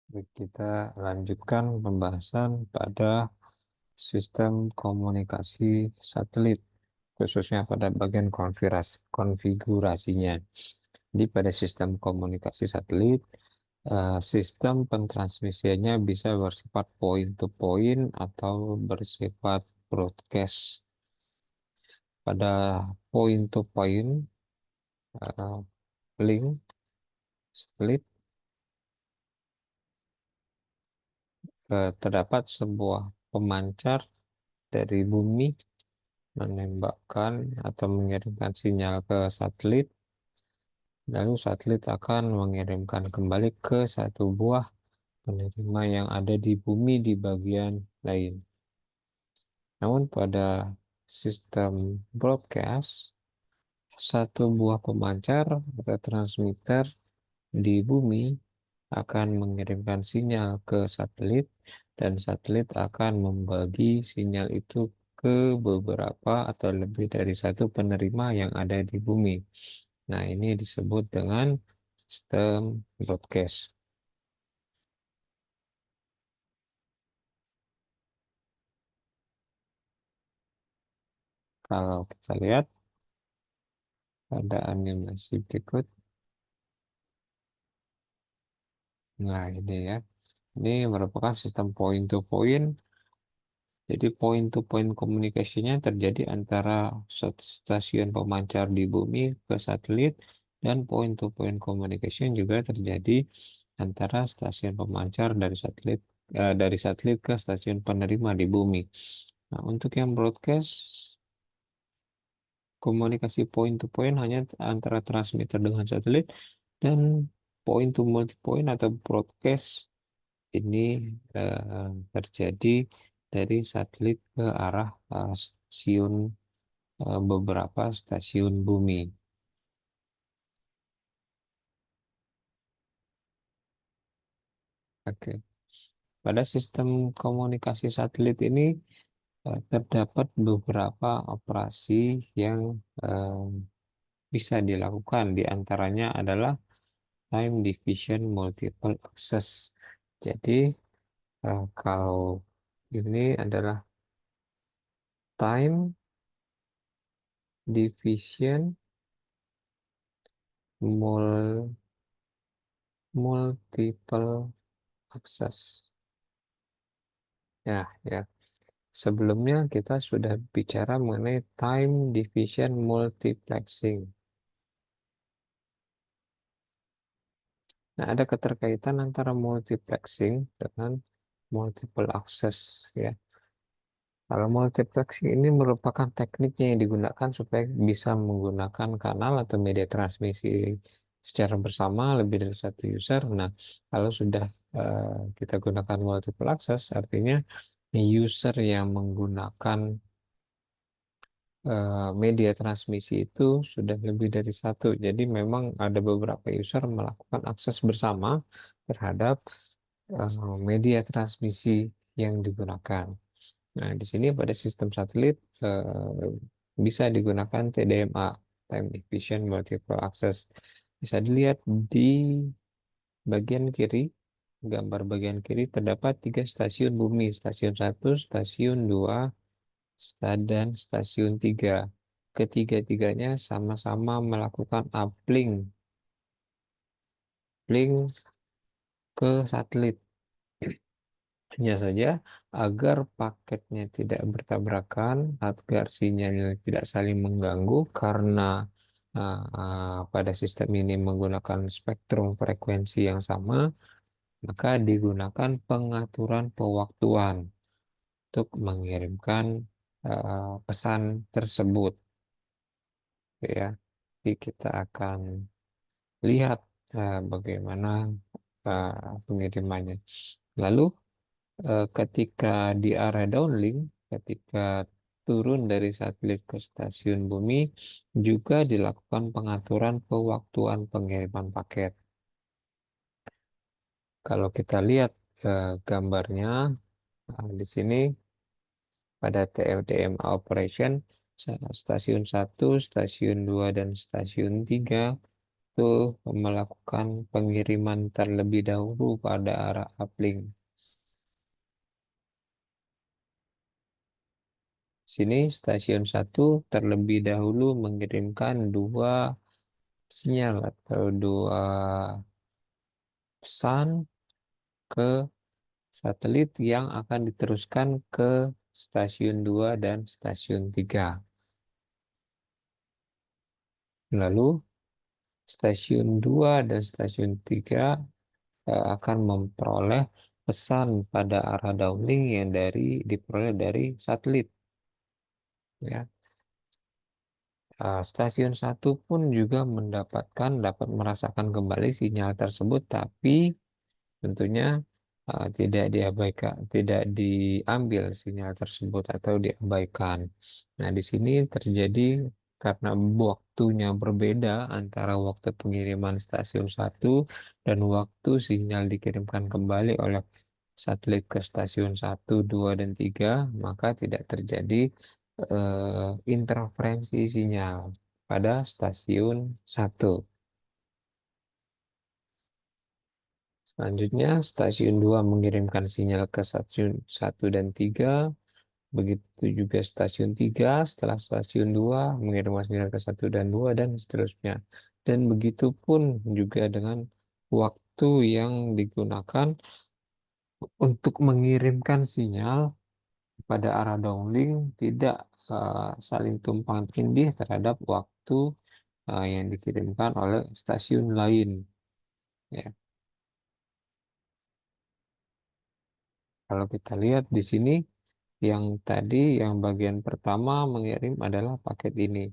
Kita lanjutkan pembahasan pada sistem komunikasi satelit, khususnya pada bagian konfigurasinya. Di pada sistem komunikasi satelit, sistem pentransmisiannya bisa bersifat point to point atau bersifat broadcast. Pada point to point link satelit, terdapat sebuah pemancar dari bumi menembakkan atau mengirimkan sinyal ke satelit, lalu satelit akan mengirimkan kembali ke satu buah penerima yang ada di bumi di bagian lain. Namun pada sistem broadcast, satu buah pemancar atau transmitter di bumi akan mengirimkan sinyal ke satelit dan satelit akan membagi sinyal itu ke beberapa atau lebih dari satu penerima yang ada di bumi. Nah, ini disebut dengan sistem broadcast. Kalau kita lihat pada animasi berikut, nah ini ya, ini merupakan sistem point to point. Jadi point to point komunikasinya terjadi antara stasiun pemancar di bumi ke satelit, dan point to point communication juga terjadi antara stasiun pemancar dari satelit ke stasiun penerima di bumi. Nah, untuk yang broadcast, komunikasi point to point hanya antara transmitter dengan satelit, dan point to multi point atau broadcast ini terjadi dari satelit ke arah beberapa stasiun bumi. Oke. Pada sistem komunikasi satelit ini terdapat beberapa operasi yang bisa dilakukan. Di antaranya adalah time division multiple access. Jadi kalau ini adalah time division multiple access. Ya, ya. Sebelumnya kita sudah bicara mengenai time division multiplexing. Nah, ada keterkaitan antara multiplexing dengan multiple access, ya. Kalau multiplexing ini merupakan tekniknya yang digunakan supaya bisa menggunakan kanal atau media transmisi secara bersama lebih dari satu user. Nah, kalau sudah kita gunakan multiple access, artinya user yang menggunakan media transmisi itu sudah lebih dari satu. Jadi memang ada beberapa user melakukan akses bersama terhadap media transmisi yang digunakan. Nah, di sini pada sistem satelit bisa digunakan TDMA, Time Division Multiple Access. Bisa dilihat di bagian kiri, gambar bagian kiri terdapat 3 stasiun bumi, stasiun 1, stasiun 2, dan stasiun 3. Ketiga-tiganya sama-sama melakukan uplink ke satelit. Hanya saja agar paketnya tidak bertabrakan, agar sinyalnya tidak saling mengganggu karena pada sistem ini menggunakan spektrum frekuensi yang sama, maka digunakan pengaturan pewaktuan untuk mengirimkan pesan tersebut. Ya, jadi kita akan lihat bagaimana pengirimannya. Lalu ketika di area downlink, ketika turun dari satelit ke stasiun bumi, juga dilakukan pengaturan pewaktuan pengiriman paket. Kalau kita lihat gambarnya di sini pada TFDM operation, stasiun 1, stasiun 2, dan stasiun 3 melakukan pengiriman terlebih dahulu pada arah uplink. Sini stasiun 1 terlebih dahulu mengirimkan dua sinyal atau dua pesan ke satelit yang akan diteruskan ke stasiun 2 dan stasiun 3. Lalu stasiun 2 dan stasiun 3 akan memperoleh pesan pada arah downlink yang diperoleh dari satelit. Ya. Stasiun 1 pun juga dapat merasakan kembali sinyal tersebut, tapi tentunya tidak diabaikan, tidak diambil sinyal tersebut atau diabaikan. Nah, di sini terjadi karena waktunya berbeda antara waktu pengiriman stasiun 1 dan waktu sinyal dikirimkan kembali oleh satelit ke stasiun 1, 2, dan 3, maka tidak terjadi interferensi sinyal pada stasiun 1. Selanjutnya, stasiun 2 mengirimkan sinyal ke stasiun 1 dan 3. Begitu juga stasiun 3 setelah stasiun 2 mengirimkan sinyal ke 1 dan 2 dan seterusnya. Dan begitu pun juga dengan waktu yang digunakan untuk mengirimkan sinyal pada arah downlink tidak saling tumpang tindih terhadap waktu yang dikirimkan oleh stasiun lain. Ya, kalau kita lihat di sini, yang tadi yang bagian pertama mengirim adalah paket ini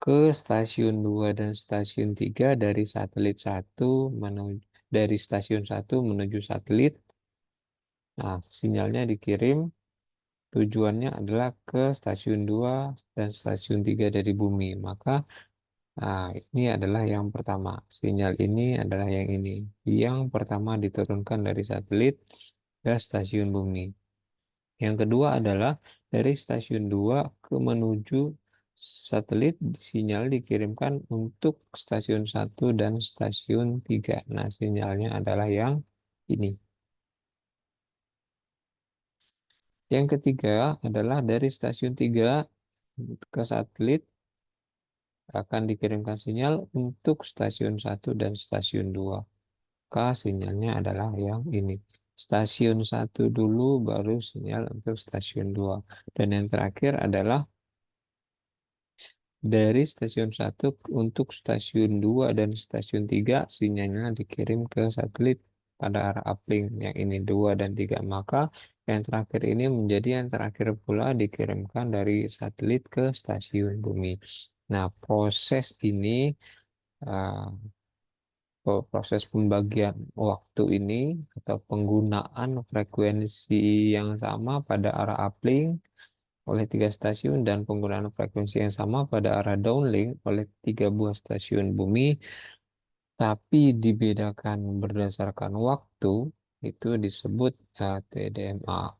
ke stasiun 2 dan stasiun 3 dari satelit 1 menuju dari stasiun 1 menuju satelit. Nah, sinyalnya dikirim, tujuannya adalah ke stasiun 2 dan stasiun 3 dari bumi. Maka ini adalah yang pertama. Sinyal ini adalah yang ini. Yang pertama diturunkan dari satelit ke stasiun bumi. Yang kedua adalah dari stasiun 2 ke menuju satelit, sinyal dikirimkan untuk stasiun 1 dan stasiun 3. Nah, sinyalnya adalah yang ini. Yang ketiga adalah dari stasiun 3 ke satelit akan dikirimkan sinyal untuk stasiun 1 dan stasiun 2. Maka sinyalnya adalah yang ini. Stasiun 1 dulu baru sinyal untuk stasiun 2. Dan yang terakhir adalah dari stasiun 1 untuk stasiun 2 dan stasiun 3 sinyalnya dikirim ke satelit pada arah uplink yang ini 2 dan 3. Maka yang terakhir ini menjadi yang terakhir pula dikirimkan dari satelit ke stasiun bumi. Nah, proses ini uh, proses pembagian waktu ini atau penggunaan frekuensi yang sama pada arah uplink oleh tiga stasiun dan penggunaan frekuensi yang sama pada arah downlink oleh tiga buah stasiun bumi, tapi dibedakan berdasarkan waktu, itu disebut TDMA,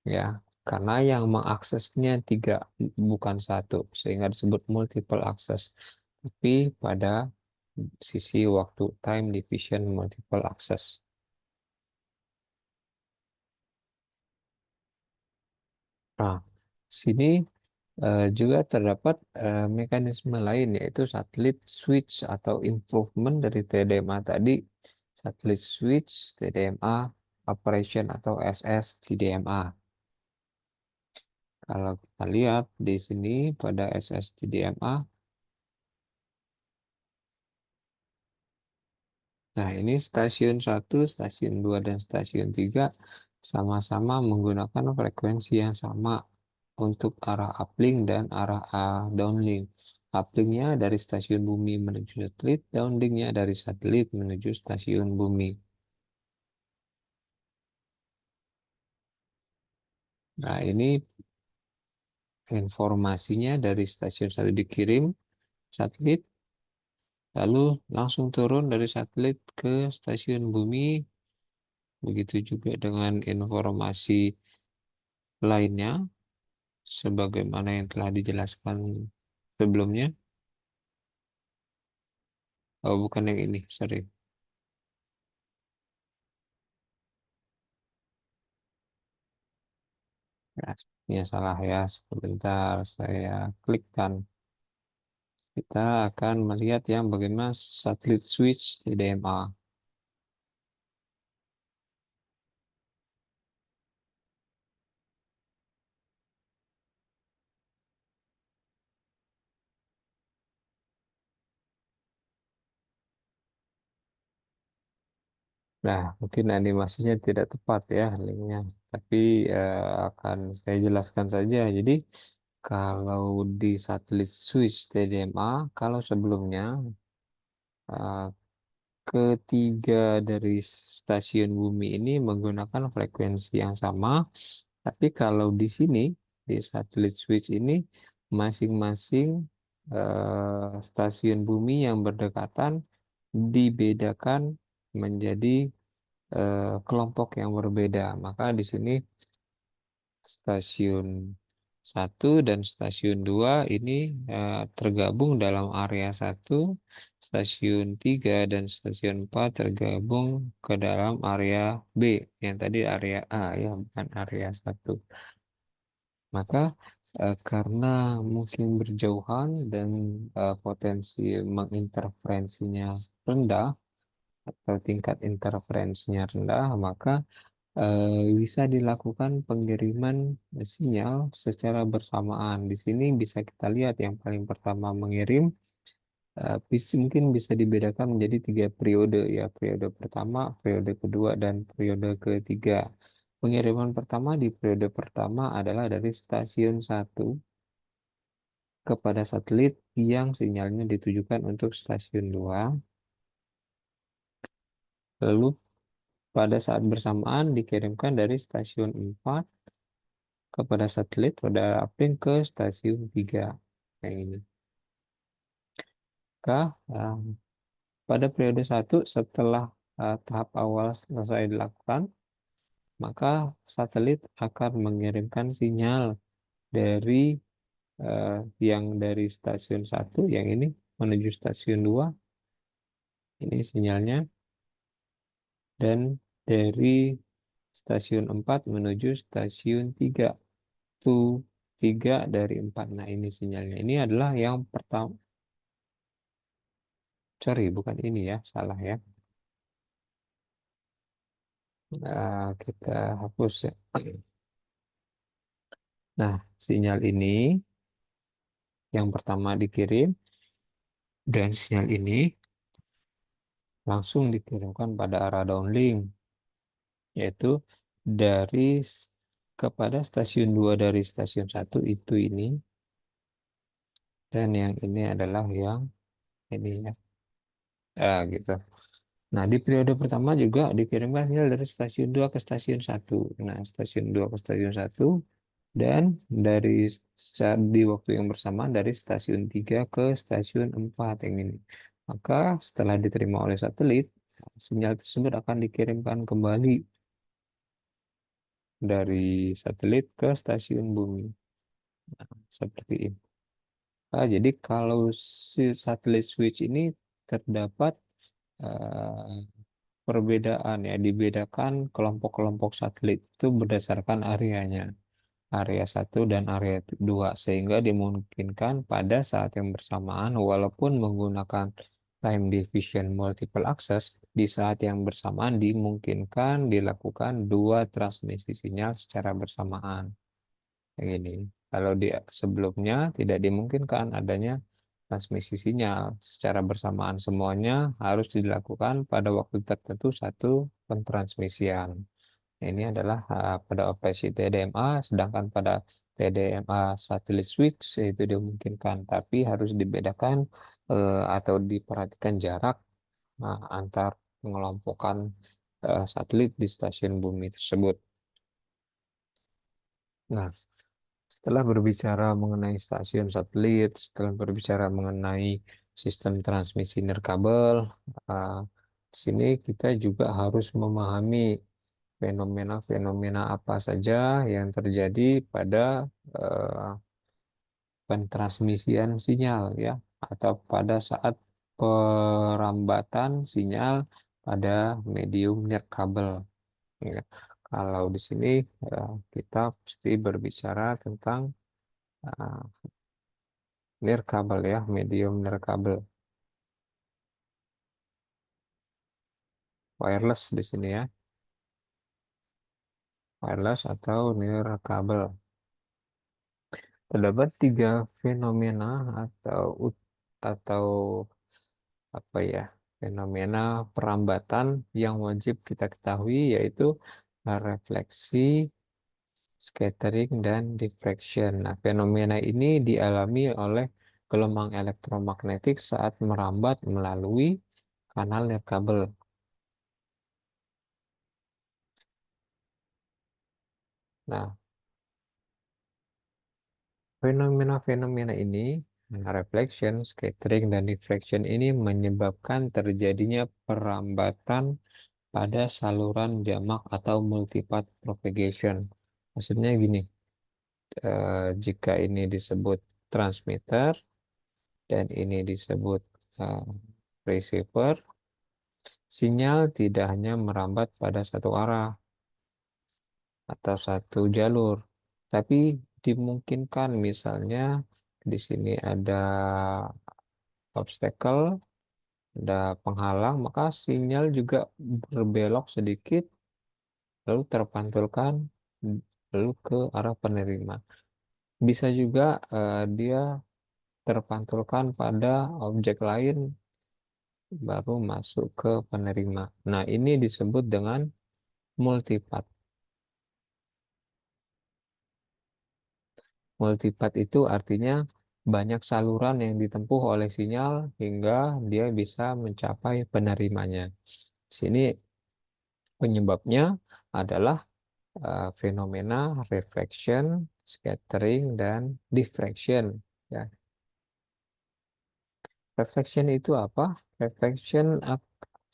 ya, karena yang mengaksesnya tiga bukan satu, sehingga disebut multiple access. Tapi pada sisi waktu, time division multiple access. Nah, sini juga terdapat mekanisme lain yaitu satelit switch atau improvement dari TDMA tadi, satelit switch TDMA operation atau SS TDMA. Kalau kita lihat di sini pada SS TDMA, nah ini stasiun 1, stasiun 2 dan stasiun 3 sama-sama menggunakan frekuensi yang sama untuk arah uplink dan arah downlink. Uplinknya dari stasiun bumi menuju satelit, downlinknya dari satelit menuju stasiun bumi. Nah, ini informasinya dari stasiun satu dikirim satelit, lalu langsung turun dari satelit ke stasiun bumi. Begitu juga dengan informasi lainnya, sebagaimana yang telah dijelaskan sebelumnya. Oh, bukan yang ini, sorry. Ya, ya salah ya. Sebentar, saya klikkan. Kita akan melihat yang bagaimana satelit switch TDMA. Nah, mungkin animasinya tidak tepat ya linknya, tapi akan saya jelaskan saja. Jadi, kalau di satelit switch TDMA, kalau sebelumnya eh, ketiga dari stasiun bumi ini menggunakan frekuensi yang sama, tapi kalau di sini di satelit switch ini masing-masing stasiun bumi yang berdekatan dibedakan menjadi kelompok yang berbeda. Maka di sini stasiun satu dan stasiun 2 ini tergabung dalam area satu, stasiun 3 dan stasiun 4 tergabung ke dalam area B, yang tadi area A ya, bukan area satu. Maka karena mungkin berjauhan dan potensi menginterferensinya rendah atau tingkat interferensinya rendah, maka bisa dilakukan pengiriman sinyal secara bersamaan. Di sini bisa kita lihat yang paling pertama mengirim, mungkin bisa dibedakan menjadi tiga periode ya. Periode pertama, periode kedua, dan periode ketiga. Pengiriman pertama di periode pertama adalah dari stasiun satu kepada satelit yang sinyalnya ditujukan untuk stasiun 2. Lalu pada saat bersamaan dikirimkan dari stasiun 4 kepada satelit pada uplink ke stasiun 3 yang ini. Pada periode satu setelah tahap awal selesai dilakukan, maka satelit akan mengirimkan sinyal dari yang dari stasiun satu yang ini menuju stasiun 2 ini sinyalnya, dan dari stasiun 4 menuju stasiun 3 itu 3 dari 4. Nah, ini sinyalnya. Ini adalah yang pertama. Sorry, bukan ini ya, salah ya. Kita hapus ya. Nah, sinyal ini yang pertama dikirim, dan sinyal ini langsung dikirimkan pada arah downlink, yaitu dari kepada stasiun 2 dari stasiun satu itu ini, dan yang ini adalah yang ini ya. Gitu. Nah, di periode pertama juga dikirimkan sinyal dari stasiun 2 ke stasiun satu. Nah, stasiun 2 ke stasiun satu, dan dari di waktu yang bersamaan dari stasiun 3 ke stasiun 4 yang ini. Maka setelah diterima oleh satelit, sinyal tersebut akan dikirimkan kembali dari satelit ke stasiun bumi. Nah, seperti ini. Jadi kalau si satelit switch ini terdapat eh, perbedaan ya, dibedakan kelompok-kelompok satelit itu berdasarkan areanya. Area satu dan area 2 sehingga dimungkinkan pada saat yang bersamaan walaupun menggunakan time division multiple access di saat yang bersamaan dimungkinkan dilakukan dua transmisi sinyal secara bersamaan. Yang ini. Kalau di sebelumnya tidak dimungkinkan adanya transmisi sinyal secara bersamaan, semuanya harus dilakukan pada waktu tertentu satu pentransmisian. Ini adalah pada operasi TDMA, sedangkan pada TDMA satelit switch itu dimungkinkan, tapi harus dibedakan atau diperhatikan jarak antar pengelompokan satelit di stasiun bumi tersebut. Nah, setelah berbicara mengenai stasiun satelit, setelah berbicara mengenai sistem transmisi nirkabel, uh, di sini kita juga harus memahami fenomena-fenomena apa saja yang terjadi pada uh, pentransmisian sinyal ya, atau pada saat perambatan sinyal pada medium nirkabel. Ya. Kalau di sini kita pasti berbicara tentang uh, nirkabel ya, medium nirkabel, wireless di sini ya, wireless atau nirkabel. Terdapat tiga fenomena atau apa ya, fenomena perambatan yang wajib kita ketahui, yaitu refleksi, scattering, dan diffraction. Nah, fenomena ini dialami oleh gelombang elektromagnetik saat merambat melalui kanal nirkabel. Nah, fenomena-fenomena ini, reflection, scattering, dan diffraction ini menyebabkan terjadinya perambatan pada saluran jamak atau multipath propagation. Maksudnya gini, jika ini disebut transmitter dan ini disebut eh, receiver, sinyal tidak hanya merambat pada satu arah atau satu jalur, tapi dimungkinkan misalnya di sini ada obstacle, ada penghalang, maka sinyal juga berbelok sedikit, lalu terpantulkan, lalu ke arah penerima. Bisa juga dia terpantulkan pada objek lain, baru masuk ke penerima. Nah, ini disebut dengan multipath. Multipath itu artinya banyak saluran yang ditempuh oleh sinyal hingga dia bisa mencapai penerimanya. Sini penyebabnya adalah fenomena refraction, scattering, dan diffraction. Ya. Reflection itu apa? Reflection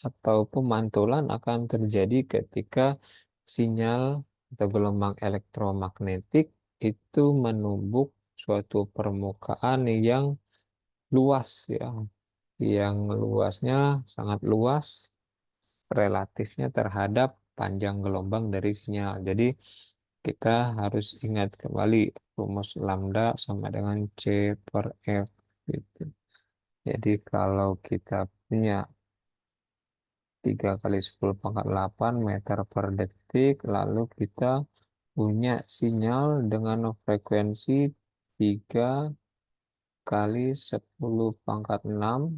atau pemantulan akan terjadi ketika sinyal atau gelombang elektromagnetik itu menumbuk suatu permukaan yang luas ya, yang luasnya sangat luas relatifnya terhadap panjang gelombang dari sinyal. Jadi kita harus ingat kembali rumus lambda sama dengan C per F gitu. Jadi kalau kita punya 3 kali 10⁻8 meter per detik, lalu kita punya sinyal dengan frekuensi 3 kali 10⁻6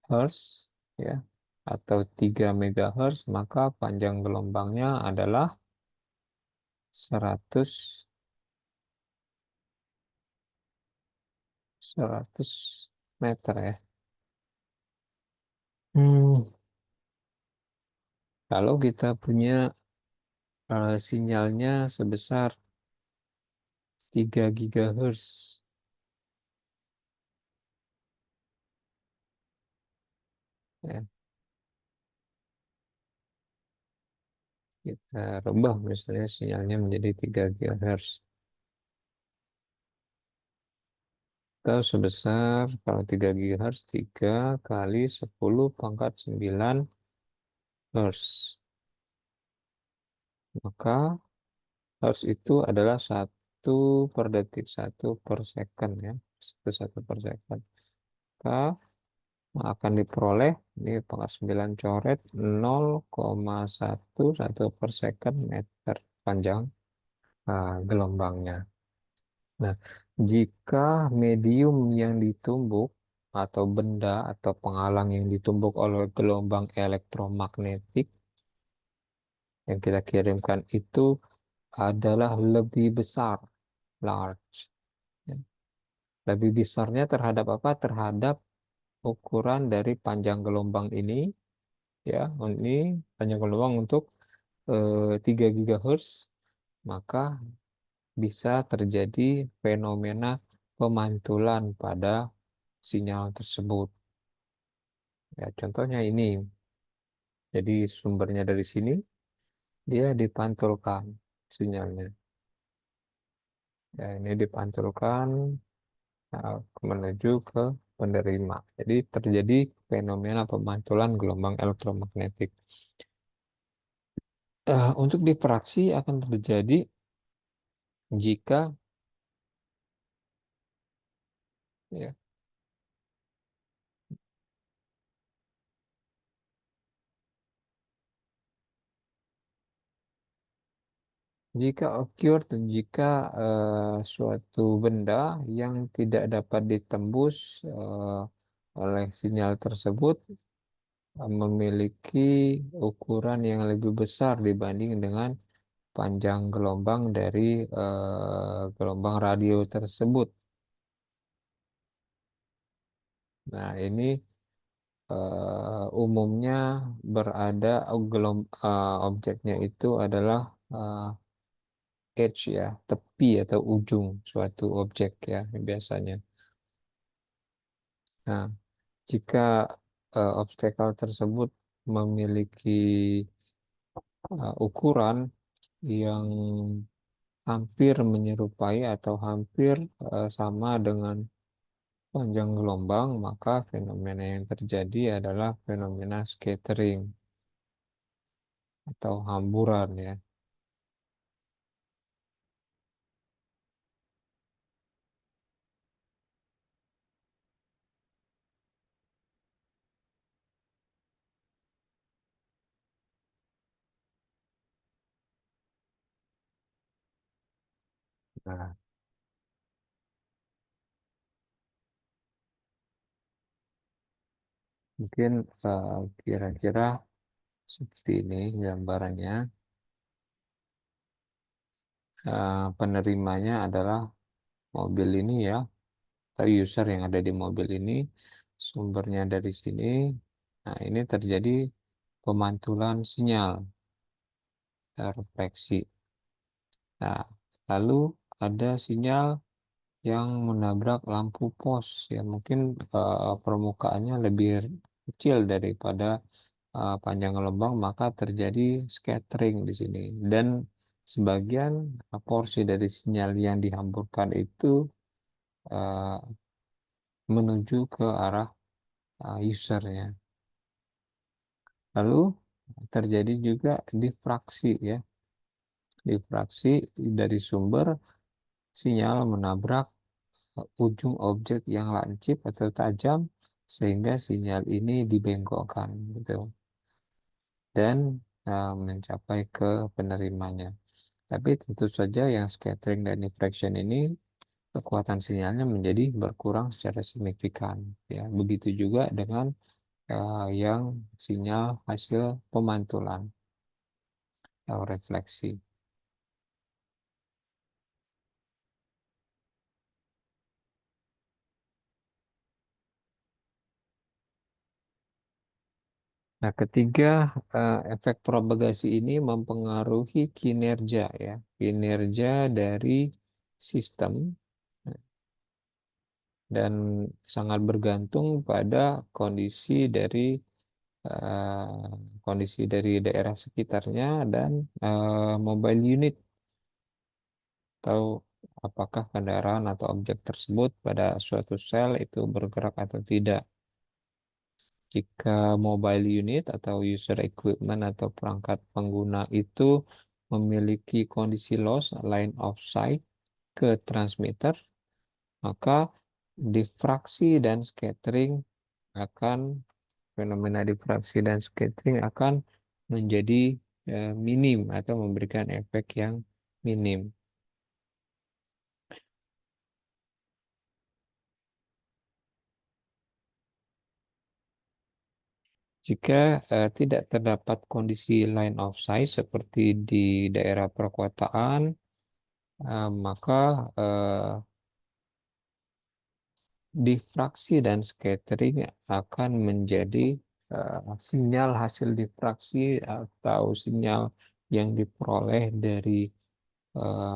Hertz, ya, atau 3 megahertz, maka panjang gelombangnya adalah 100 100 meter ya. Hmm, Kalau kita punya sinyalnya sebesar 3 gigahertz, ya, kita rubah misalnya sinyalnya menjadi 3 gigahertz. Atau sebesar, kalau 3 gigahertz, 3 kali 10⁻9 Hertz. Maka Hertz itu adalah 1 per detik, 1 per second ya. 1 per second. Maka akan diperoleh, ini pangkat 9 coret, 0,11 per second meter panjang gelombangnya. Nah, jika medium yang ditumbuk atau benda atau penghalang yang ditumbuk oleh gelombang elektromagnetik yang kita kirimkan itu adalah lebih besar, large. Ya. Lebih besarnya terhadap apa? Terhadap ukuran dari panjang gelombang ini, ya, ini panjang gelombang untuk 3 GHz, maka bisa terjadi fenomena pemantulan pada sinyal tersebut. Ya, contohnya ini. Jadi sumbernya dari sini, dia dipantulkan sinyalnya. Ya, ini dipantulkan menuju ke penerima. Jadi terjadi fenomena pemantulan gelombang elektromagnetik. Untuk difraksi akan terjadi jika ya, jika occurred, jika suatu benda yang tidak dapat ditembus oleh sinyal tersebut memiliki ukuran yang lebih besar dibanding dengan panjang gelombang dari gelombang radio tersebut. Nah, ini umumnya berada objeknya itu adalah eh, edge ya, tepi atau ujung suatu objek ya biasanya. Nah, jika obstacle tersebut memiliki ukuran yang hampir menyerupai atau hampir sama dengan panjang gelombang, maka fenomena yang terjadi adalah fenomena scattering atau hamburan ya. Nah, mungkin kira-kira seperti ini gambarannya. Penerimanya adalah mobil ini ya, atau user yang ada di mobil ini, sumbernya dari sini. Nah, ini terjadi pemantulan sinyal refleksi. Nah, lalu ada sinyal yang menabrak lampu pos ya mungkin permukaannya lebih kecil daripada panjang gelombang maka terjadi scattering di sini dan sebagian porsi dari sinyal yang dihamburkan itu uh, menuju ke arah usernya. Lalu terjadi juga difraksi ya, difraksi dari sumber sinyal menabrak ujung objek yang lancip atau tajam sehingga sinyal ini dibengkokkan gitu dan mencapai ke penerimanya. Tapi tentu saja yang scattering dan diffraction ini kekuatan sinyalnya menjadi berkurang secara signifikan. Ya, begitu juga dengan yang sinyal hasil pemantulan atau refleksi. Nah, ketiga, efek propagasi ini mempengaruhi kinerja ya, kinerja dari sistem dan sangat bergantung pada eh, kondisi dari daerah sekitarnya dan mobile unit atau apakah kendaraan atau objek tersebut pada suatu sel itu bergerak atau tidak. Jika mobile unit atau user equipment atau perangkat pengguna itu memiliki kondisi loss line of sight ke transmitter, maka difraksi dan scattering akan fenomena difraksi dan scattering akan menjadi minim atau memberikan efek yang minim. Jika tidak terdapat kondisi line of sight seperti di daerah perkotaan, maka difraksi dan scattering akan menjadi sinyal hasil difraksi atau sinyal yang diperoleh dari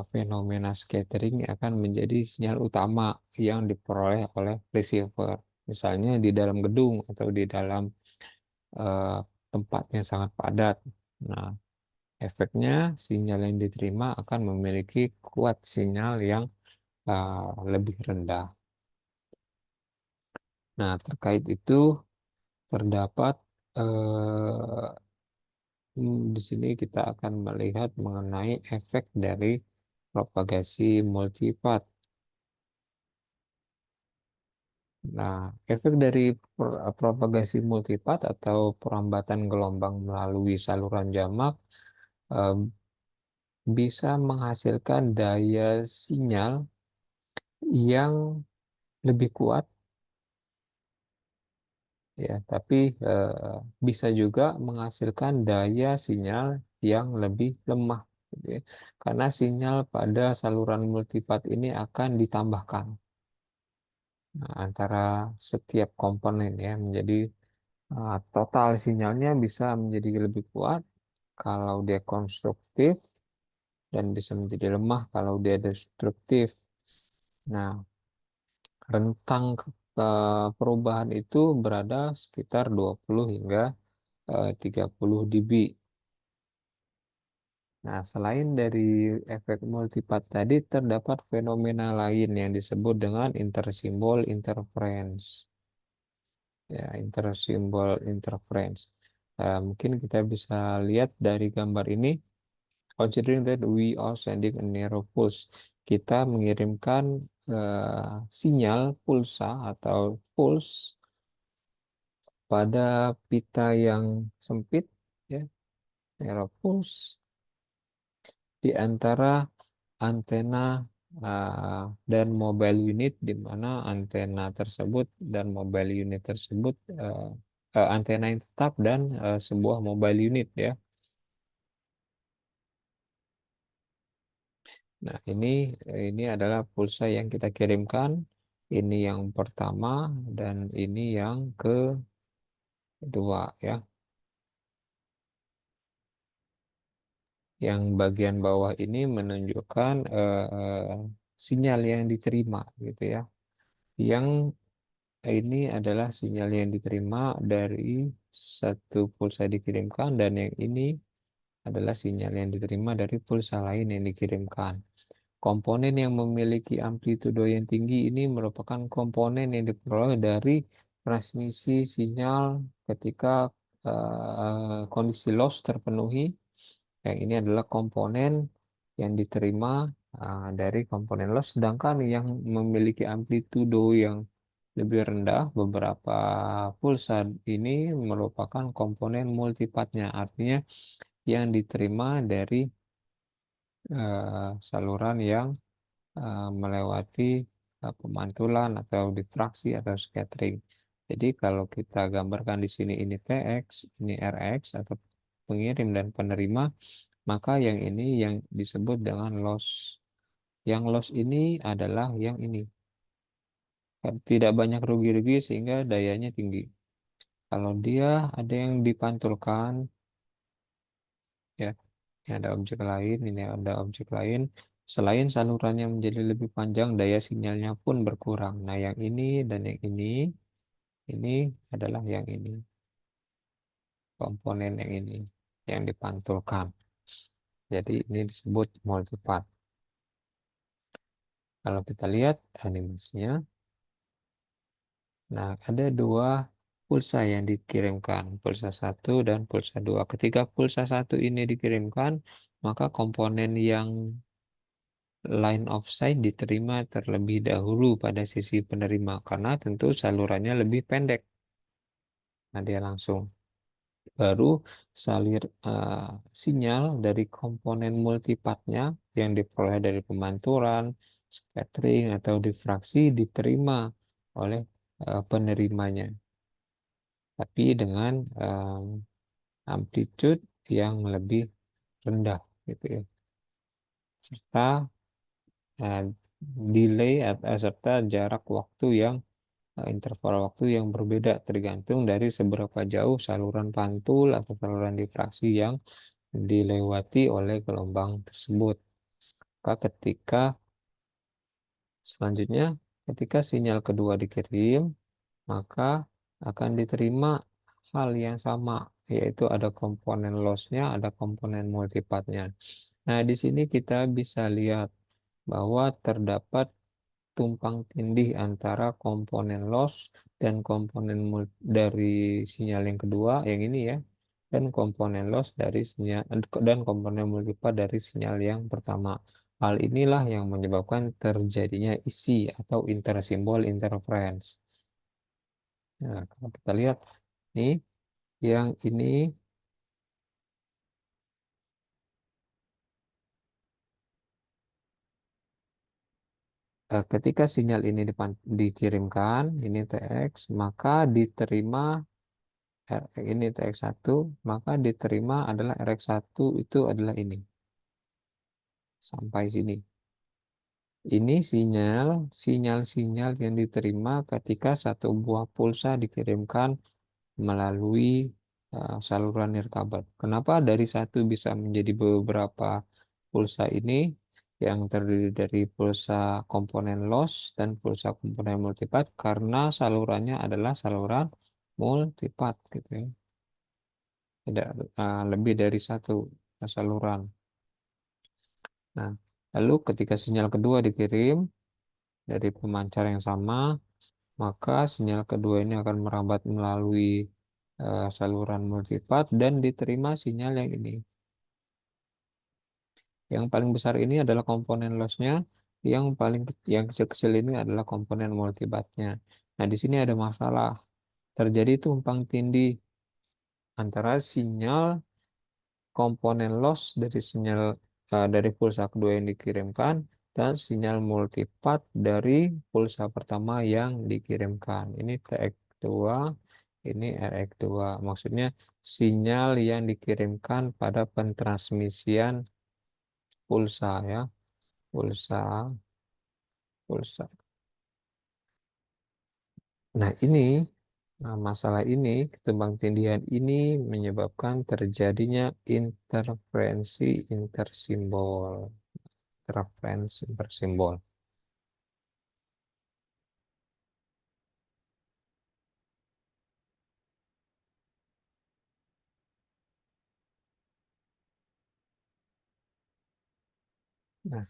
fenomena scattering akan menjadi sinyal utama yang diperoleh oleh receiver. Misalnya di dalam gedung atau di dalam eh, tempat yang sangat padat. Nah, efeknya sinyal yang diterima akan memiliki kuat sinyal yang lebih rendah. Nah, terkait itu terdapat eh, di sini kita akan melihat mengenai efek dari propagasi multipath. Nah, efek dari propagasi multipath atau perambatan gelombang melalui saluran jamak eh, bisa menghasilkan daya sinyal yang lebih kuat, ya, tapi bisa juga menghasilkan daya sinyal yang lebih lemah, gitu ya. Karena sinyal pada saluran multipath ini akan ditambahkan, nah, antara setiap komponen ya, menjadi total sinyalnya bisa menjadi lebih kuat kalau dia konstruktif dan bisa menjadi lemah kalau dia destruktif. Nah, rentang perubahan itu berada sekitar 20 hingga 30 dB. Nah, selain dari efek multipath tadi, terdapat fenomena lain yang disebut dengan intersimbol interference. Ya, intersimbol interference. Mungkin kita bisa lihat dari gambar ini. Considering that we are sending a narrow pulse, kita mengirimkan sinyal pulsa atau pulse pada pita yang sempit, ya, narrow pulse di antara antena dan mobile unit, di mana antena tersebut dan mobile unit tersebut antena yang tetap dan sebuah mobile unit ya. Nah, ini adalah pulsa yang kita kirimkan. Ini yang pertama dan ini yang kedua ya. Yang bagian bawah ini menunjukkan sinyal yang diterima gitu ya. Yang ini adalah sinyal yang diterima dari satu pulsa dikirimkan dan yang ini adalah sinyal yang diterima dari pulsa lain yang dikirimkan. Komponen yang memiliki amplitudo yang tinggi ini merupakan komponen yang diperoleh dari transmisi sinyal ketika kondisi loss terpenuhi. Yang ini adalah komponen yang diterima dari komponen loss, sedangkan yang memiliki amplitudo yang lebih rendah, beberapa pulsa ini merupakan komponen multipathnya, artinya yang diterima dari saluran yang melewati pemantulan atau difraksi atau scattering. Jadi kalau kita gambarkan di sini ini TX, ini RX atau pengirim dan penerima, maka yang ini yang disebut dengan loss. Yang loss ini adalah yang ini. Tidak banyak rugi-rugi sehingga dayanya tinggi. Kalau dia ada yang dipantulkan, ya, ini ada objek lain, ini ada objek lain. Selain salurannya menjadi lebih panjang, daya sinyalnya pun berkurang. Nah, yang ini dan yang ini adalah yang ini, komponen yang ini, yang dipantulkan. Jadi ini disebut multipath. Kalau kita lihat animasinya, nah ada dua pulsa yang dikirimkan, pulsa satu dan pulsa dua. Ketika pulsa satu ini dikirimkan, maka komponen yang line of sight diterima terlebih dahulu pada sisi penerima karena tentu salurannya lebih pendek. Nah, dia langsung baru salir sinyal dari komponen multipathnya yang diperoleh dari pemantulan, scattering atau difraksi diterima oleh penerimanya, tapi dengan amplitude yang lebih rendah gitu ya. Serta eh, delay atau serta jarak waktu yang interval waktu yang berbeda tergantung dari seberapa jauh saluran pantul atau saluran difraksi yang dilewati oleh gelombang tersebut. Maka selanjutnya ketika sinyal kedua dikirim, maka akan diterima hal yang sama, yaitu ada komponen loss-nya, ada komponen multipathnya. Nah, di sini kita bisa lihat bahwa terdapat tumpang tindih antara komponen loss dan komponen dari sinyal yang kedua, yang ini ya, dan komponen loss dari sinyal dan komponen multipat dari sinyal yang pertama. Hal inilah yang menyebabkan terjadinya isi atau intersimbol interference. Nah, kalau kita lihat nih, yang ini ketika sinyal ini dikirimkan, ini TX, maka diterima ini TX1, maka diterima adalah RX1 itu adalah ini. Sampai sini. Ini sinyal-sinyal yang diterima ketika satu buah pulsa dikirimkan melalui saluran nirkabel. Kenapa dari satu bisa menjadi beberapa pulsa ini yang terdiri dari pulsa komponen loss dan pulsa komponen multipath? Karena salurannya adalah saluran multipath gitu ya. Tidak lebih dari satu saluran. Nah, lalu ketika sinyal kedua dikirim dari pemancar yang sama, maka sinyal kedua ini akan merambat melalui saluran multipath dan diterima sinyal yang ini. Yang paling besar ini adalah komponen lossnya, yang kecil-kecil ini adalah komponen multipathnya. Nah, di sini ada masalah. Terjadi tumpang tindih antara sinyal komponen loss dari sinyal dari pulsa kedua yang dikirimkan dan sinyal multipath dari pulsa pertama yang dikirimkan. Ini TX2, ini RX2. Maksudnya sinyal yang dikirimkan pada pentransmisian pulsa ya, pulsa. Nah, masalah ini, ketumbang tindihan ini menyebabkan terjadinya interferensi intersimbol. Interferensi intersimbol. Nah,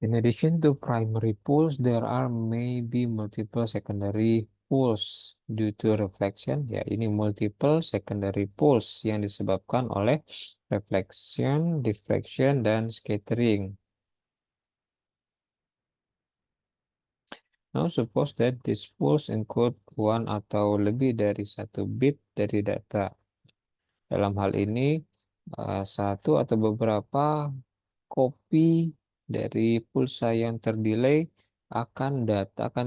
in addition to primary pools, there are maybe multiple secondary pools due to reflection. Ya, ini multiple secondary pools yang disebabkan oleh reflection, diffraction, dan scattering. Now, suppose that these pools include one atau lebih dari satu bit dari data. Dalam hal ini, satu atau beberapa kopi dari pulsa yang terdelay akan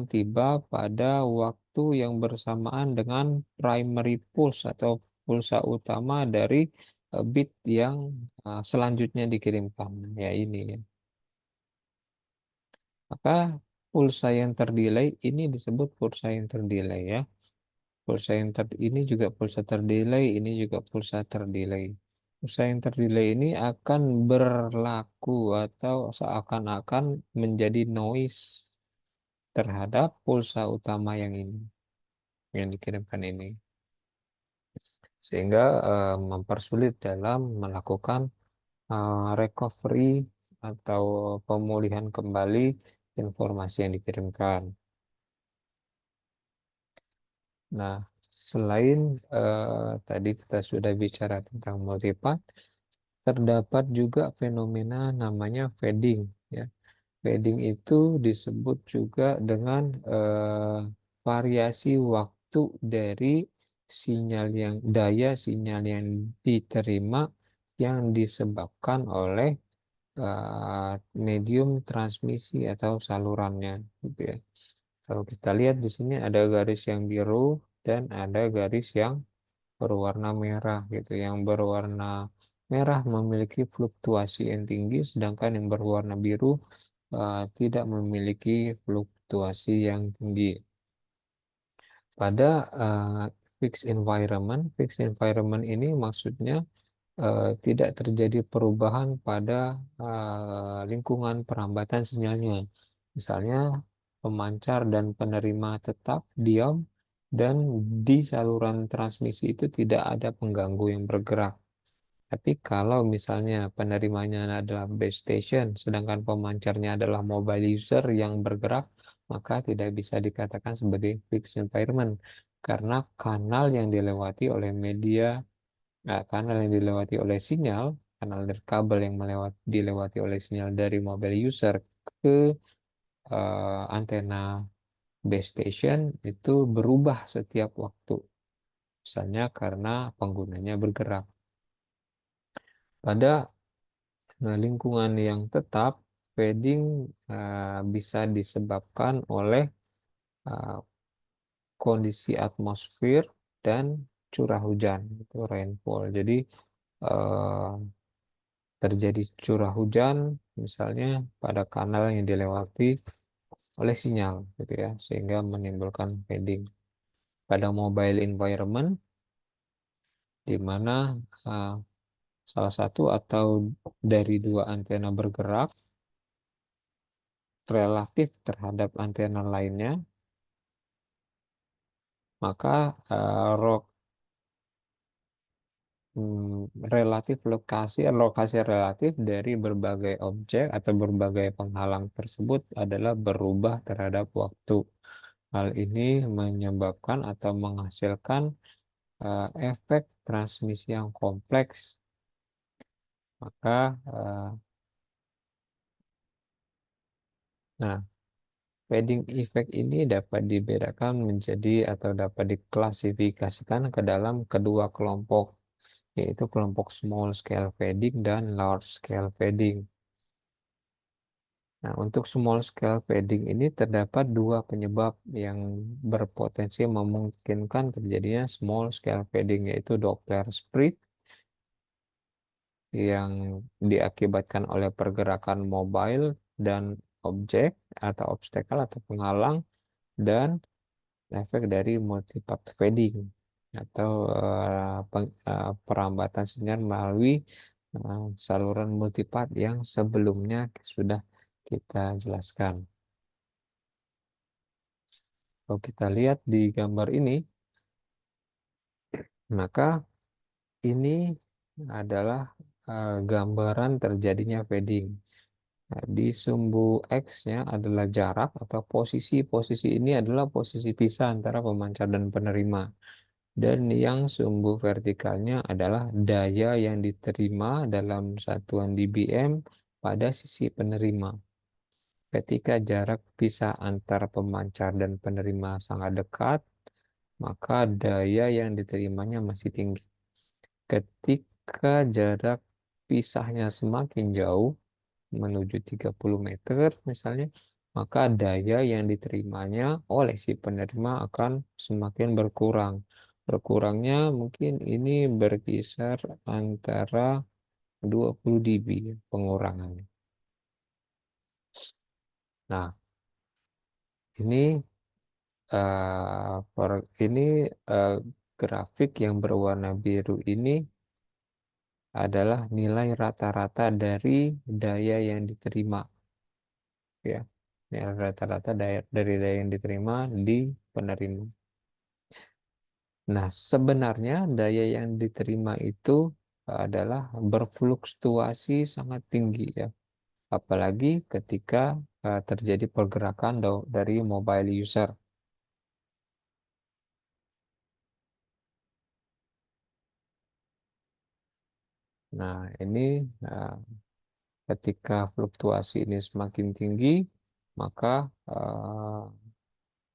tiba pada waktu yang bersamaan dengan primary pulse atau pulsa utama dari bit yang selanjutnya dikirimkan. Ya ini ya. Maka pulsa yang terdelay ini disebut pulsa yang terdelay ya. Pulsa yang ini juga pulsa terdelay, ini juga pulsa terdelay. Pulsa yang terdelay ini akan berlaku atau seakan-akan menjadi noise terhadap pulsa utama yang ini, yang dikirimkan ini. Sehingga mempersulit dalam melakukan recovery atau pemulihan kembali informasi yang dikirimkan. Nah, selain tadi kita sudah bicara tentang multipath, terdapat juga fenomena namanya fading. Ya, fading itu disebut juga dengan variasi waktu dari daya sinyal yang diterima yang disebabkan oleh medium transmisi atau salurannya, gitu ya. Kalau kita lihat di sini ada garis yang biru dan ada garis yang berwarna merah gitu. Yang berwarna merah memiliki fluktuasi yang tinggi, sedangkan yang berwarna biru tidak memiliki fluktuasi yang tinggi. Pada fixed environment ini maksudnya tidak terjadi perubahan pada lingkungan perambatan sinyalnya. Misalnya pemancar dan penerima tetap diam dan di saluran transmisi itu tidak ada pengganggu yang bergerak. Tapi kalau misalnya penerimanya adalah base station, sedangkan pemancarnya adalah mobile user yang bergerak, maka tidak bisa dikatakan sebagai fixed environment karena kanal yang dilewati oleh media, kanal yang dilewati oleh sinyal, kanal dari kabel yang dilewati oleh sinyal dari mobile user ke antena base station itu berubah setiap waktu. Misalnya karena penggunanya bergerak. Pada lingkungan yang tetap, fading bisa disebabkan oleh uh, kondisi atmosfer dan curah hujan, itu rainfall. Jadi uh, terjadi curah hujan, misalnya pada kanal yang dilewati oleh sinyal, gitu ya, sehingga menimbulkan fading. Pada mobile environment, di mana uh, salah satu atau dari dua antena bergerak relatif terhadap antena lainnya, maka relatif lokasi relatif dari berbagai objek atau berbagai penghalang tersebut adalah berubah terhadap waktu. Hal ini menyebabkan atau menghasilkan efek transmisi yang kompleks. Maka, nah, fading effect ini dapat dibedakan menjadi atau dapat diklasifikasikan ke dalam kedua kelompok, yaitu kelompok small scale fading dan large scale fading. Nah, untuk small scale fading ini terdapat dua penyebab yang berpotensi memungkinkan terjadinya small scale fading, yaitu Doppler spread yang diakibatkan oleh pergerakan mobile dan objek atau obstacle atau penghalang, dan efek dari multipath fading atau perambatan sinyal melalui saluran multipath yang sebelumnya sudah kita jelaskan. Kalau kita lihat di gambar ini, maka ini adalah gambaran terjadinya fading. Nah, di sumbu X-nya adalah jarak atau posisi. Posisi ini adalah posisi pisah antara pemancar dan penerima. Dan yang sumbu vertikalnya adalah daya yang diterima dalam satuan dBm pada sisi penerima. Ketika jarak pisah antar pemancar dan penerima sangat dekat, maka daya yang diterimanya masih tinggi. Ketika jarak pisahnya semakin jauh, menuju 30 meter misalnya, maka daya yang diterimanya oleh si penerima akan semakin berkurang. Berkurangnya mungkin ini berkisar antara 20 dB pengurangannya. Nah, ini ini uh, grafik yang berwarna biru ini adalah nilai rata-rata dari daya yang diterima, ya. Nilai rata-rata dari daya yang diterima di penerima. Nah, sebenarnya daya yang diterima itu adalah berfluktuasi sangat tinggi, ya. Apalagi ketika terjadi pergerakan dari mobile user. Nah, ini uh, ketika fluktuasi ini semakin tinggi, maka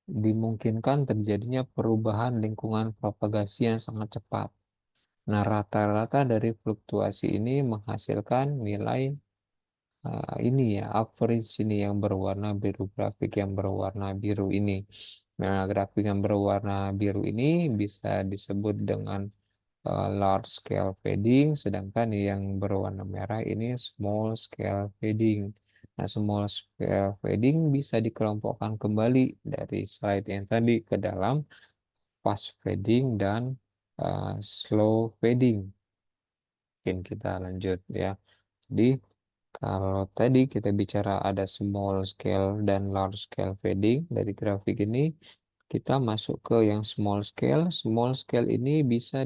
dimungkinkan terjadinya perubahan lingkungan propagasi yang sangat cepat. Nah, rata-rata dari fluktuasi ini menghasilkan nilai ini ya, average ini yang berwarna biru, grafik yang berwarna biru ini. Nah, grafik yang berwarna biru ini bisa disebut dengan large scale fading, sedangkan yang berwarna merah ini small scale fading. Nah, small scale fading bisa dikelompokkan kembali dari slide yang tadi ke dalam fast fading dan slow fading. Mungkin kita lanjut, ya. Jadi kalau tadi kita bicara ada small scale dan large scale fading dari grafik ini, kita masuk ke yang small scale. Small scale ini bisa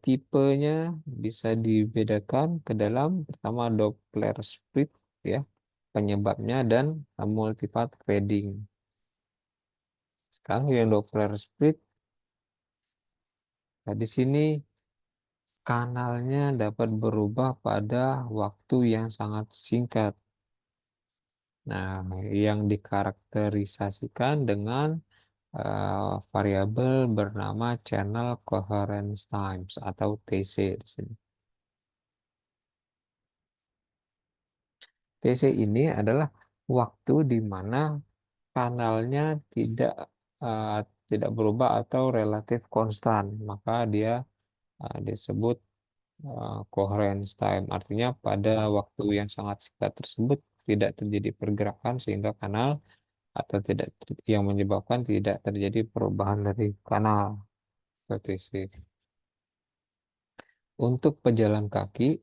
Tipenya bisa dibedakan ke dalam pertama Doppler split ya penyebabnya dan multipath fading. Sekarang yang Doppler split, di sini kanalnya dapat berubah pada waktu yang sangat singkat. Nah, yang dikarakterisasikan dengan variabel bernama channel coherence times atau TC di sini. TC ini adalah waktu di mana kanalnya uh, tidak berubah atau relatif konstan, maka dia disebut coherence time. Artinya pada waktu yang sangat singkat tersebut tidak terjadi pergerakan sehingga kanal atau tidak yang menyebabkan tidak terjadi perubahan dari kanal. Seperti itu. Untuk pejalan kaki,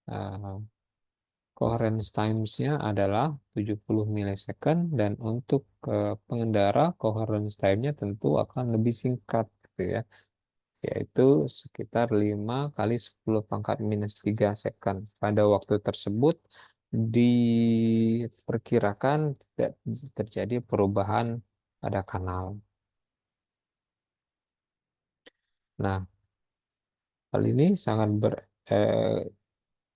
uh, coherence times-nya adalah 70 milisecond dan untuk pengendara coherence time-nya tentu akan lebih singkat gitu ya, yaitu sekitar 5 kali 10 pangkat minus 3 second. Pada waktu tersebut diperkirakan tidak terjadi perubahan pada kanal. Nah, hal ini sangat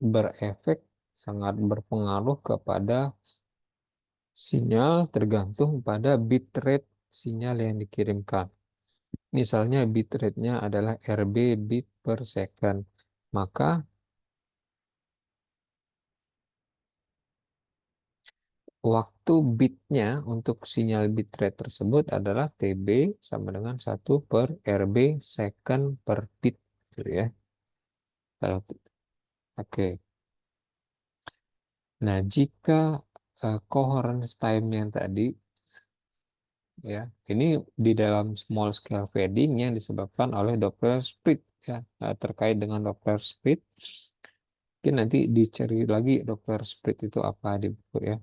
berefek, sangat berpengaruh kepada sinyal tergantung pada bitrate sinyal yang dikirimkan. Misalnya bitrate-nya adalah RB bit per second. Maka waktu bitnya untuk sinyal bitrate tersebut adalah TB sama dengan 1/RB second per bit. Gitu ya. Kalau- Oke. Nah, jika coherence time yang tadi ya ini di dalam small scale fading yang disebabkan oleh Doppler split ya. Terkait dengan Doppler split mungkin nanti dicari lagi Doppler split itu apa di buku ya.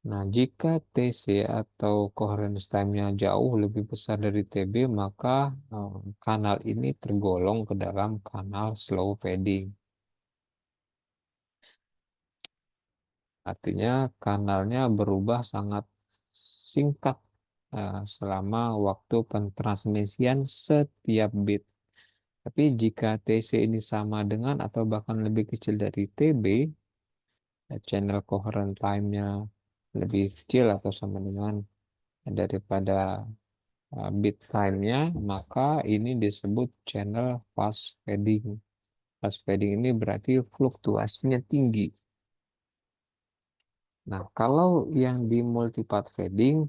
Nah, jika TC atau coherence time-nya jauh lebih besar dari TB, maka kanal ini tergolong ke dalam kanal slow fading. Artinya kanalnya berubah sangat singkat selama waktu pentransmisian setiap bit. Tapi jika TC ini sama dengan atau bahkan lebih kecil dari TB, channel coherent time-nya lebih kecil atau sama dengan daripada bit time-nya, maka ini disebut channel fast fading. Fast fading ini berarti fluktuasinya tinggi. Nah, kalau yang di multipath fading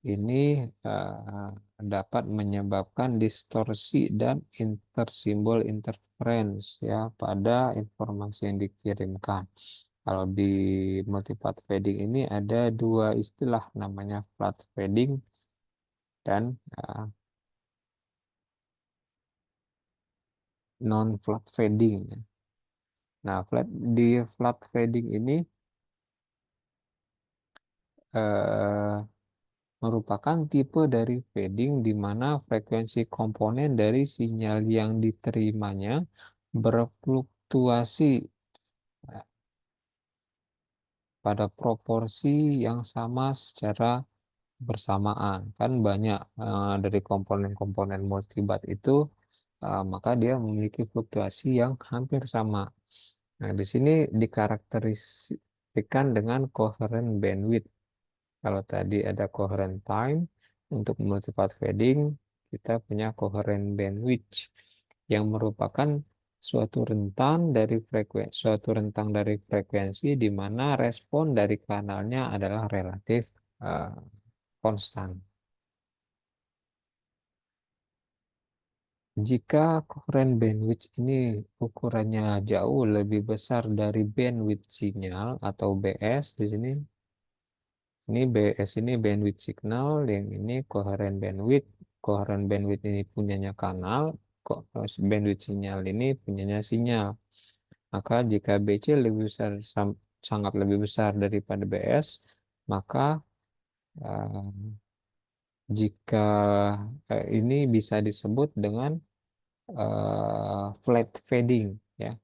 ini uh, dapat menyebabkan distorsi dan intersimbol interference ya pada informasi yang dikirimkan. Kalau di multipath fading ini ada dua istilah namanya flat fading dan non flat fading. Nah, di flat fading ini eh, merupakan tipe dari fading di mana frekuensi komponen dari sinyal yang diterimanya berfluktuasi eh, pada proporsi yang sama secara bersamaan. Kan banyak dari komponen-komponen multibat itu, maka dia memiliki fluktuasi yang hampir sama. Nah, di sini dikarakteristikan dengan coherent bandwidth. Kalau tadi ada coherent time, untuk multipath fading, kita punya coherent bandwidth yang merupakan suatu rentang dari frekuensi di mana respon dari kanalnya adalah relatif eh, konstan. Jika coherent bandwidth ini ukurannya jauh lebih besar dari bandwidth sinyal atau BS di sini. Ini BS ini bandwidth signal, yang ini coherent bandwidth. Coherent bandwidth ini punyanya kanal, kok bandwidth sinyal ini punyanya sinyal. Maka jika BC lebih besar, sangat lebih besar daripada BS, maka eh, jika ini bisa disebut dengan flat fading ya.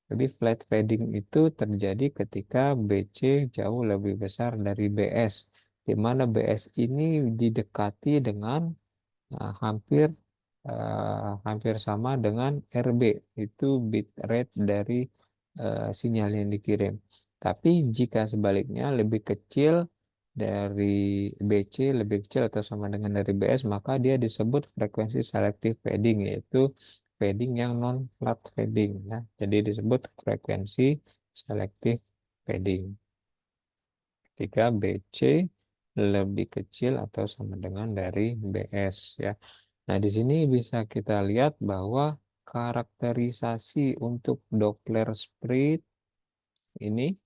Jadi flat fading itu terjadi ketika BC jauh lebih besar dari BS, di mana BS ini didekati dengan hampir hampir sama dengan RB, itu bit rate dari sinyal yang dikirim. Tapi jika sebaliknya lebih kecil dari BC, lebih kecil atau sama dengan dari BS, maka dia disebut frekuensi selective fading, yaitu fading yang non flat fading ya. Jadi disebut frekuensi selective fading ketika BC lebih kecil atau sama dengan dari BS ya. Nah, di sini bisa kita lihat bahwa karakterisasi untuk Doppler spread ini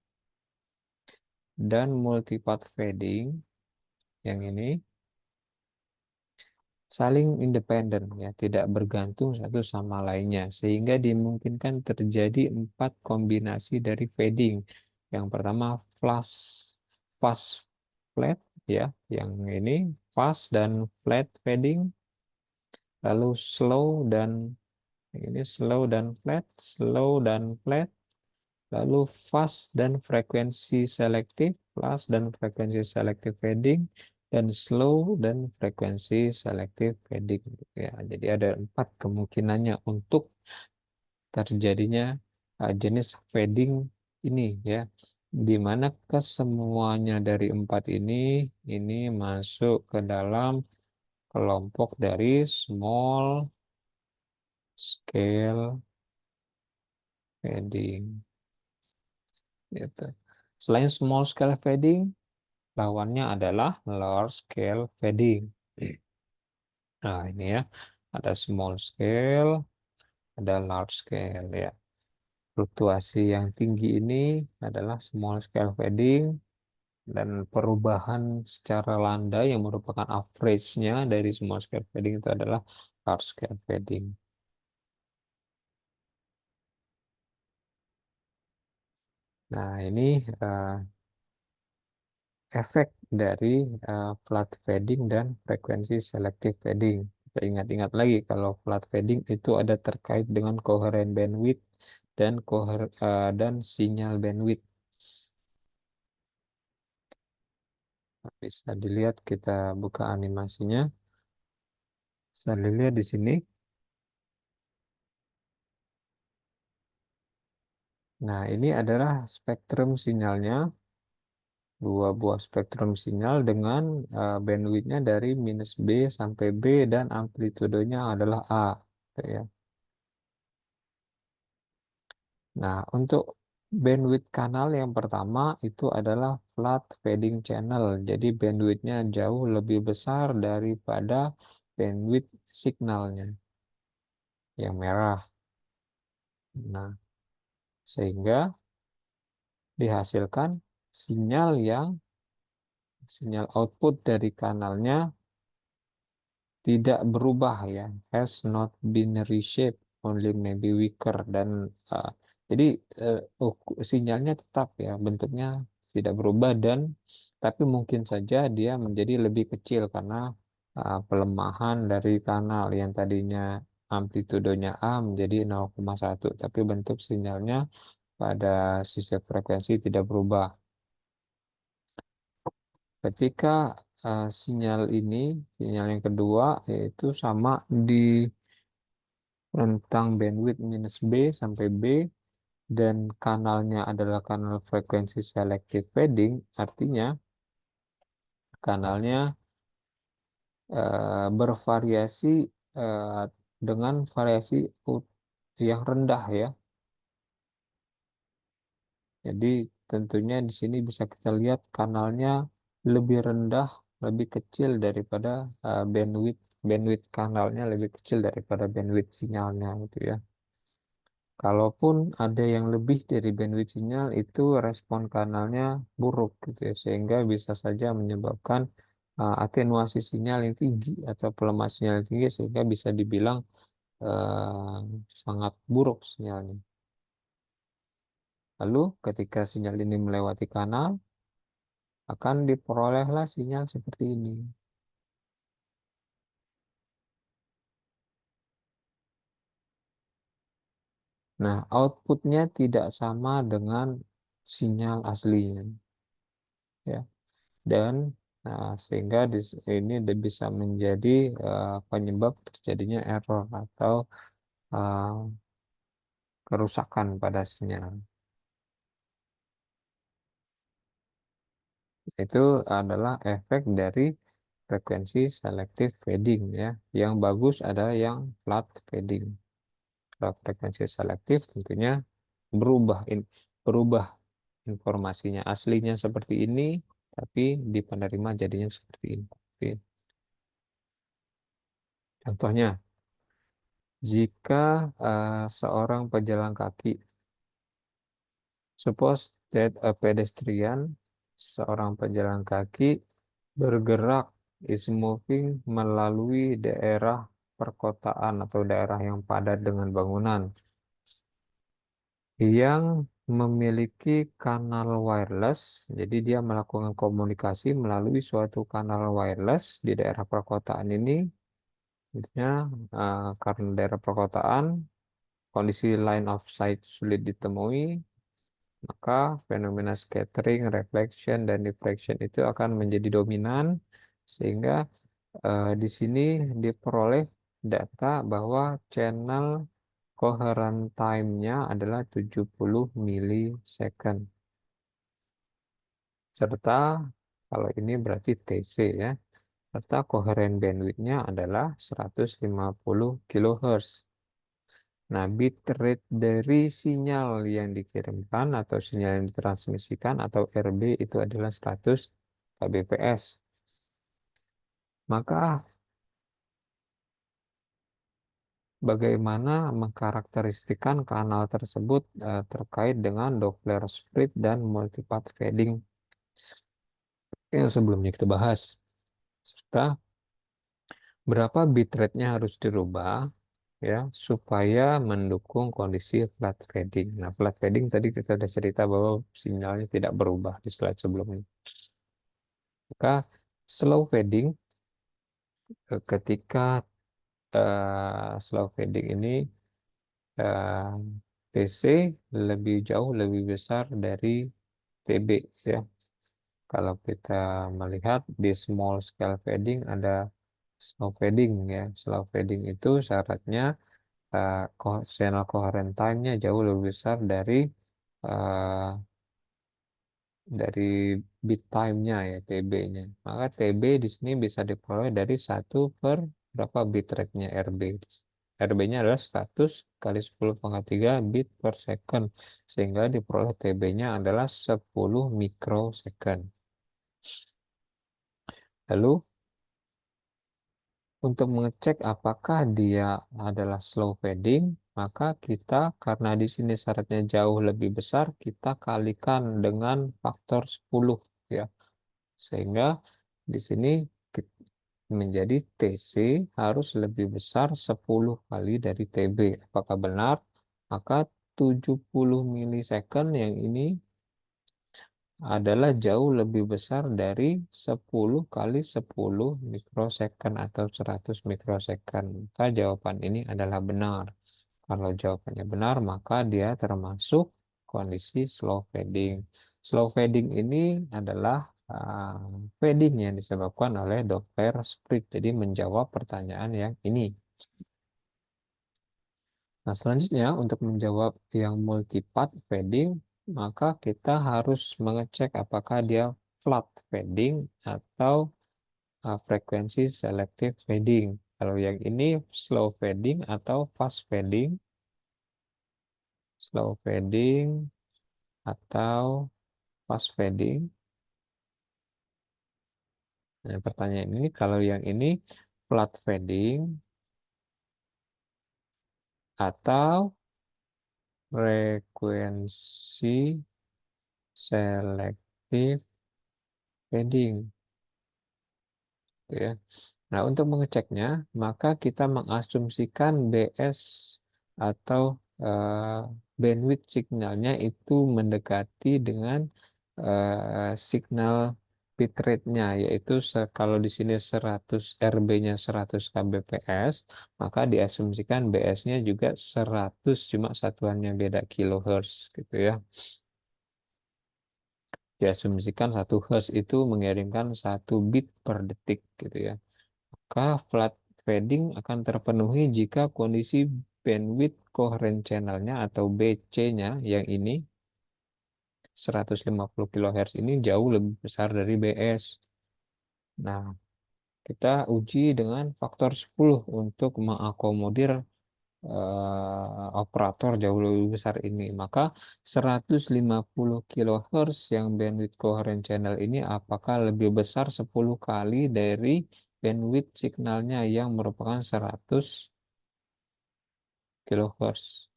dan multipath fading yang ini saling independen ya, tidak bergantung satu sama lainnya, sehingga dimungkinkan terjadi 4 kombinasi dari fading. Yang pertama flash, fast flat ya, yang ini fast dan flat fading, lalu slow dan flat, slow dan flat, lalu fast dan frekuensi selektif, fast dan frekuensi selektif fading, dan slow dan frekuensi selektif fading. Ya, jadi ada 4 kemungkinannya untuk terjadinya jenis fading ini ya, di mana kesemuanya dari 4 ini masuk ke dalam kelompok dari small scale fading. Gitu. Selain small scale fading, lawannya adalah large scale fading. Nah, ini ya, ada small scale, ada large scale ya. Fluktuasi yang tinggi ini adalah small scale fading, dan perubahan secara landai yang merupakan average-nya dari small scale fading itu adalah large scale fading. Nah, ini uh, efek dari flat fading dan frekuensi selective fading. Kita ingat-ingat lagi kalau flat fading itu ada terkait dengan coherent bandwidth dan sinyal bandwidth. Bisa dilihat, kita buka animasinya. Bisa dilihat di sini. Nah, ini adalah spektrum sinyalnya, dua buah spektrum sinyal dengan bandwidthnya dari minus B sampai B dan amplitudenya adalah A. Gitu ya. Nah, untuk bandwidth kanal yang pertama itu adalah flat fading channel. Jadi bandwidthnya jauh lebih besar daripada bandwidth signalnya yang merah. Nah, sehingga dihasilkan sinyal yang sinyal output dari kanalnya tidak berubah ya, has not binary shape, only maybe weaker, dan uh, jadi sinyalnya tetap ya, bentuknya tidak berubah, dan tapi mungkin saja dia menjadi lebih kecil karena pelemahan dari kanal yang tadinya amplitudonya A menjadi 0,1, tapi bentuk sinyalnya pada sisi frekuensi tidak berubah. Ketika sinyal yang kedua yaitu sama di rentang bandwidth minus B sampai B, dan kanalnya adalah kanal frekuensi selective fading, artinya kanalnya bervariasi eh, dengan variasi yang rendah ya. Jadi tentunya di sini bisa kita lihat kanalnya lebih rendah, lebih kecil daripada bandwidth bandwidth kanalnya lebih kecil daripada bandwidth sinyalnya gitu ya. Kalaupun ada yang lebih dari bandwidth sinyal, itu respon kanalnya buruk gitu ya, sehingga bisa saja menyebabkan atenuasi sinyal yang tinggi atau pelemahan sinyal yang tinggi, sehingga bisa dibilang uh, sangat buruk sinyalnya. Lalu ketika sinyal ini melewati kanal, akan diperolehlah sinyal seperti ini. Ini. Nah, outputnya tidak sama dengan sinyal aslinya, ya. Dan sehingga ini bisa menjadi penyebab terjadinya error atau uh, kerusakan pada sinyal. Itu adalah efek dari frekuensi selective fading, ya. Yang bagus adalah yang flat fading. Kalau frekuensi selektif tentunya berubah berubah informasinya aslinya seperti ini, tapi di penerima jadinya seperti ini. Oke. Contohnya, jika seorang pejalan kaki, suppose that a pedestrian, seorang pejalan kaki bergerak, is moving melalui daerah perkotaan atau daerah yang padat dengan bangunan yang memiliki kanal wireless. Jadi dia melakukan komunikasi melalui suatu kanal wireless di daerah perkotaan ini. Intinya karena daerah perkotaan kondisi line of sight sulit ditemui, maka fenomena scattering, reflection, dan diffraction itu akan menjadi dominan, sehingga di sini diperoleh data bahwa channel coherent time-nya adalah 70 milisecond. Serta kalau ini berarti TC, ya. Serta coherent bandwidth-nya adalah 150 kHz. Nah, bit rate dari sinyal yang dikirimkan atau sinyal yang ditransmisikan atau RB itu adalah 100 kbps. Maka bagaimana mengkarakteristikkan kanal tersebut terkait dengan Doppler split dan multipath fading yang sebelumnya kita bahas. Serta berapa bitrate-nya harus dirubah, ya, supaya mendukung kondisi flat fading. Nah, flat fading tadi kita sudah cerita bahwa sinyalnya tidak berubah di slide sebelumnya. Maka slow fading, ketika slow fading ini uh, TC lebih jauh lebih besar dari TB, ya. Kalau kita melihat di small scale fading ada slow fading, ya. Slow fading itu syaratnya channel coherent time-nya jauh lebih besar uh, dari bit time-nya, ya, TB-nya. Maka TB di sini bisa diperoleh dari 1 per berapa bit rate-nya RB. RB-nya adalah 100 kali 10⁻³ bit per second, sehingga diperoleh TB-nya adalah 10 mikrosecond. Lalu untuk mengecek apakah dia adalah slow fading, maka kita karena di sini syaratnya jauh lebih besar, kita kalikan dengan faktor 10, ya. Sehingga di sini menjadi TC harus lebih besar 10 kali dari TB. Apakah benar? Maka 70 milisecond yang ini adalah jauh lebih besar dari 10 kali 10 mikrosecond atau 100 mikrosecond. Maka jawaban ini adalah benar. Kalau jawabannya benar, maka dia termasuk kondisi slow fading. Slow fading ini adalah fading yang disebabkan oleh Doppler split. Jadi menjawab pertanyaan yang ini. Nah, selanjutnya untuk menjawab yang multipath fading, maka kita harus mengecek apakah dia flat fading atau frekuensi selective fading. Kalau yang ini slow fading atau fast fading, slow fading atau fast fading. Nah, pertanyaan ini kalau yang ini flat fading atau frekuensi selective fading, gitu, ya. Nah, untuk mengeceknya, maka kita mengasumsikan BS atau bandwidth signalnya itu mendekati dengan signal bitrate-nya, yaitu kalau di sini 100 RB-nya 100 kbps, maka diasumsikan BS-nya juga 100, cuma satuannya beda kilohertz gitu ya. Diasumsikan 1 Hz itu mengirimkan 1 bit per detik gitu ya. Maka flat fading akan terpenuhi jika kondisi bandwidth coherent channel-nya atau BC-nya yang ini 150 kHz ini jauh lebih besar dari BS. Nah, kita uji dengan faktor 10 untuk mengakomodir operator jauh lebih besar ini. Maka 150 kHz yang bandwidth coherent channel ini apakah lebih besar 10 kali dari bandwidth signalnya yang merupakan 100 kHz?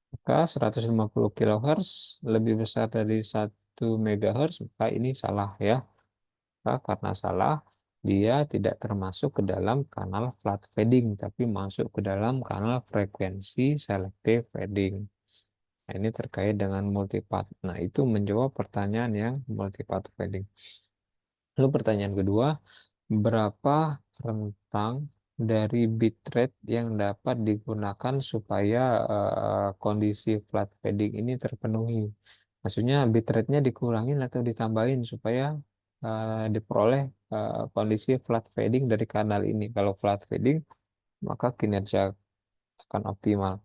Maka 150 kHz lebih besar dari 1 MHz, maka ini salah ya. Maka karena salah, dia tidak termasuk ke dalam kanal flat fading, tapi masuk ke dalam kanal frekuensi selective fading. Nah, ini terkait dengan multipath. Nah, itu menjawab pertanyaan yang multipath fading. Lalu pertanyaan kedua, berapa rentang dari bitrate yang dapat digunakan supaya kondisi flat fading ini terpenuhi? Maksudnya bitrate-nya dikurangin atau ditambahin supaya diperoleh kondisi flat fading dari kanal ini. Kalau flat fading, maka kinerja akan optimal.